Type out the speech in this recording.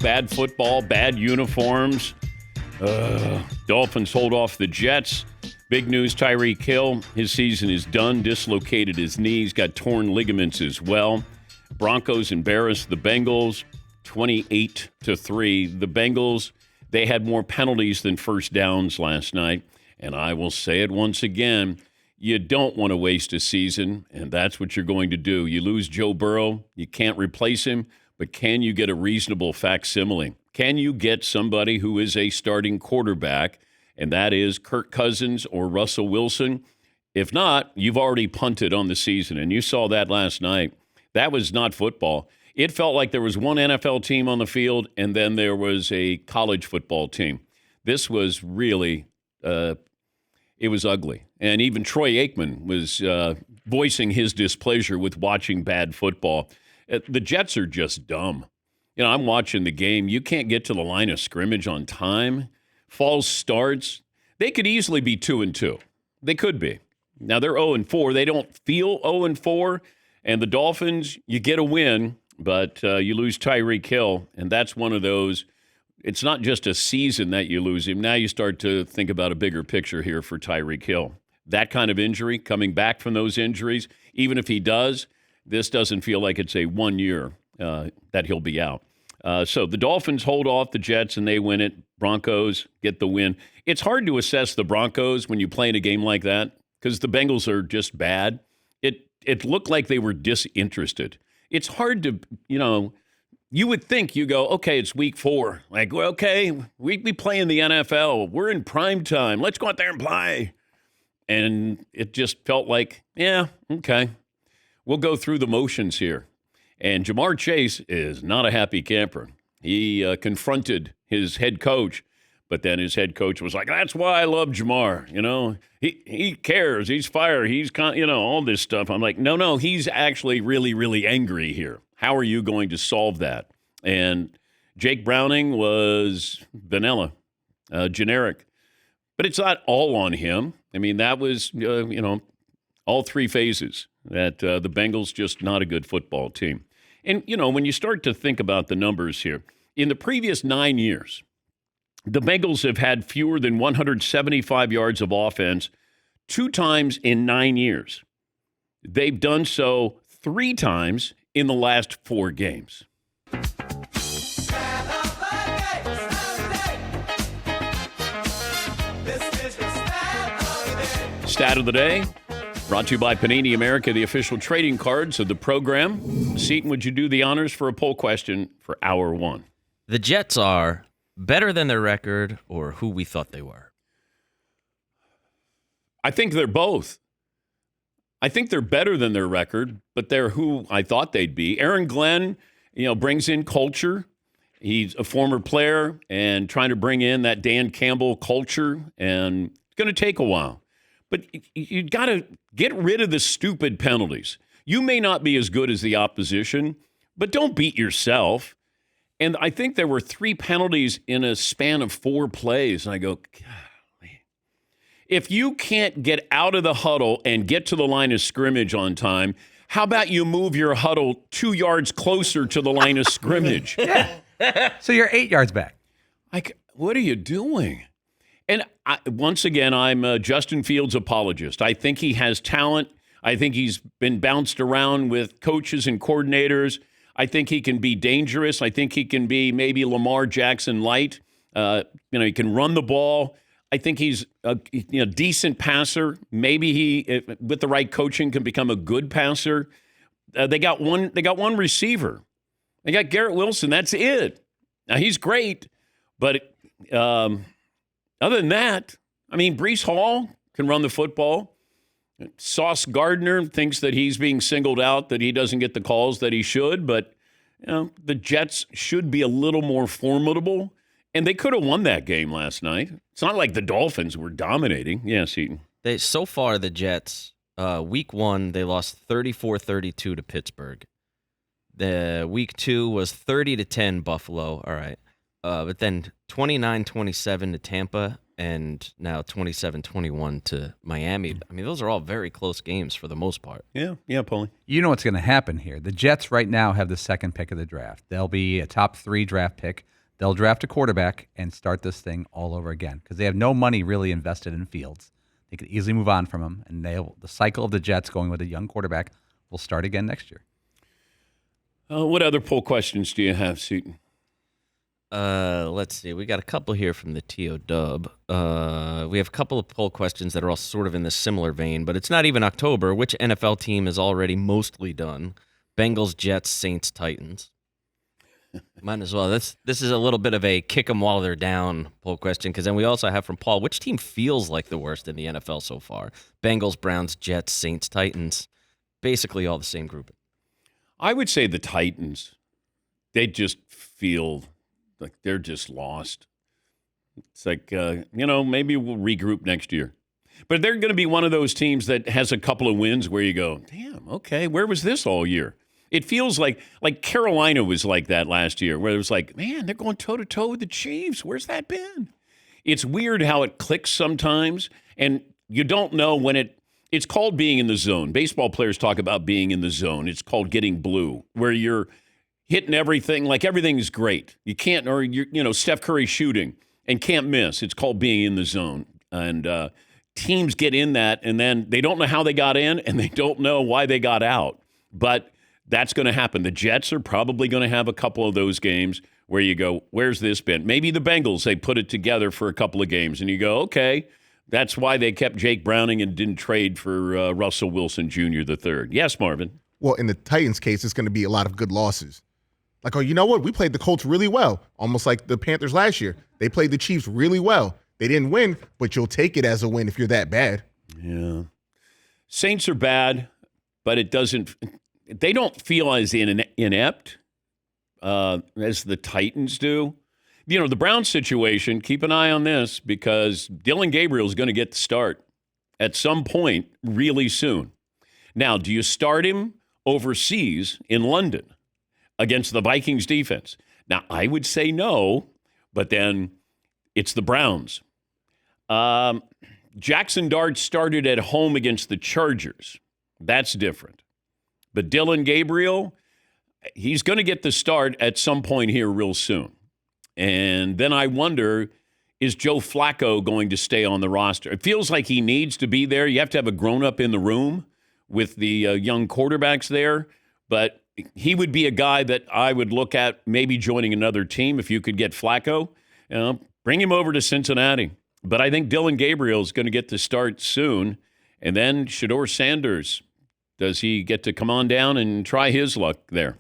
Bad football, bad uniforms. Dolphins hold off the Jets. Big news, Tyreek Hill, his season is done. Dislocated his knees, got torn ligaments as well. Broncos embarrassed the Bengals 28-3. The Bengals, they had more penalties than first downs last night. And I will say it once again, you don't want to waste a season, and that's what you're going to do. You lose Joe Burrow, you can't replace him, but can you get a reasonable facsimile? Can you get somebody who is a starting quarterback, and that is Kirk Cousins or Russell Wilson? If not, you've already punted on the season, and you saw that last night. That was not football. It felt like there was one NFL team on the field, and then there was a college football team. This was really, it was ugly. And even Troy Aikman was voicing his displeasure with watching bad football. The Jets are just dumb. You know, I'm watching the game. You can't get to the line of scrimmage on time. False starts. They could easily be 2-2. They could be. Now, they're 0-4. They don't feel 0-4. And the Dolphins, you get a win, but you lose Tyreek Hill. And that's one of those. It's not just a season that you lose him. Now you start to think about a bigger picture here for Tyreek Hill. That kind of injury, coming back from those injuries, even if he does, this doesn't feel like it's a 1 year that he'll be out. So the Dolphins hold off the Jets, and they win it. Broncos get the win. It's hard to assess the Broncos when you play in a game like that because the Bengals are just bad. It looked like they were disinterested. It's hard to, you would think you go, okay, it's week 4. Like, well, okay, we play in the NFL. We're in prime time. Let's go out there and play. And it just felt like, yeah, okay. We'll go through the motions here. And Jamar Chase is not a happy camper. He confronted his head coach, but then his head coach was like, that's why I love Jamar. He cares. He's fire. He's, all this stuff. I'm like, no, he's actually really, really angry here. How are you going to solve that? And Jake Browning was vanilla, generic. But it's not all on him. I mean, that was, all 3 phases that the Bengals just not a good football team. And, when you start to think about the numbers here, in the previous 9 years, the Bengals have had fewer than 175 yards of offense 2 times in 9 years. They've done so 3 times in the last 4 games. Stat of the day, brought to you by Panini America, the official trading cards of the program. Seton, would you do the honors for a poll question for hour 1? The Jets are better than their record or who we thought they were? I think they're both. I think they're better than their record, but they're who I thought they'd be. Aaron Glenn, brings in culture. He's a former player and trying to bring in that Dan Campbell culture, and it's going to take a while. But you got to get rid of the stupid penalties. You may not be as good as the opposition, but don't beat yourself. And I think there were 3 penalties in a span of 4 plays. And I go, golly. If you can't get out of the huddle and get to the line of scrimmage on time, how about you move your huddle 2 yards closer to the line of scrimmage? So you're 8 yards back. Like, what are you doing? And once again, I'm a Justin Fields apologist. I think he has talent. I think he's been bounced around with coaches and coordinators. I think he can be dangerous. I think he can be maybe Lamar Jackson light. He can run the ball. I think he's a decent passer. Maybe he, with the right coaching, can become a good passer. They got one receiver. They got Garrett Wilson. That's it. Now he's great, but other than that, Breece Hall can run the football. Sauce Gardner thinks that he's being singled out, that he doesn't get the calls that he should, but the Jets should be a little more formidable, and they could have won that game last night. It's not like the Dolphins were dominating. Yes, Eaton. So far, the Jets, week 1, they lost 34-32 to Pittsburgh. The week 2 was 30-10 Buffalo. All right. But then 29-27 to Tampa, and now 27-21 to Miami. I mean, those are all very close games for the most part. Yeah, Paulie. You know what's going to happen here. The Jets right now have the second pick of the draft. They'll be a top 3 draft pick. They'll draft a quarterback and start this thing all over again because they have no money really invested in Fields. They could easily move on from him, and the cycle of the Jets going with a young quarterback will start again next year. What other poll questions do you have, Seton? Let's see. We got a couple here from the TO Dub. We have a couple of poll questions that are all sort of in this similar vein, but it's not even October. Which NFL team is already mostly done? Bengals, Jets, Saints, Titans. Might as well. This is a little bit of a kick them while they're down poll question, because then we also have from Paul, which team feels like the worst in the NFL so far? Bengals, Browns, Jets, Saints, Titans. Basically all the same group. I would say the Titans. They just feel like they're just lost. It's like, maybe we'll regroup next year. But they're going to be one of those teams that has a couple of wins where you go, damn, okay, where was this all year? It feels like Carolina was like that last year, where it was like, man, they're going toe-to-toe with the Chiefs. Where's that been? It's weird how it clicks sometimes, and you don't know when it's called being in the zone. Baseball players talk about being in the zone. It's called getting blue, where you're hitting everything, like everything's great. You can't, or Steph Curry shooting and can't miss. It's called being in the zone. And teams get in that, and then they don't know how they got in, and they don't know why they got out. But that's going to happen. The Jets are probably going to have a couple of those games where you go, where's this been? Maybe the Bengals, they put it together for a couple of games, and you go, okay, that's why they kept Jake Browning and didn't trade for Russell Wilson Jr. the third. Yes, Marvin? Well, in the Titans' case, it's going to be a lot of good losses. Like, oh, you know what? We played the Colts really well, almost like the Panthers last year. They played the Chiefs really well. They didn't win, but you'll take it as a win if you're that bad. Yeah. Saints are bad, but they don't feel as inept as the Titans do. The Browns situation, keep an eye on this because Dylan Gabriel is going to get the start at some point really soon. Now, do you start him overseas in London against the Vikings defense? Now, I would say no, but then it's the Browns. Jackson Dart started at home against the Chargers. That's different. But Dylan Gabriel, he's going to get the start at some point here real soon. And then I wonder, is Joe Flacco going to stay on the roster? It feels like he needs to be there. You have to have a grown-up in the room with the young quarterbacks there. But he would be a guy that I would look at maybe joining another team if you could get Flacco. Bring him over to Cincinnati. But I think Dylan Gabriel is going to get the start soon. And then Shedeur Sanders, does he get to come on down and try his luck there?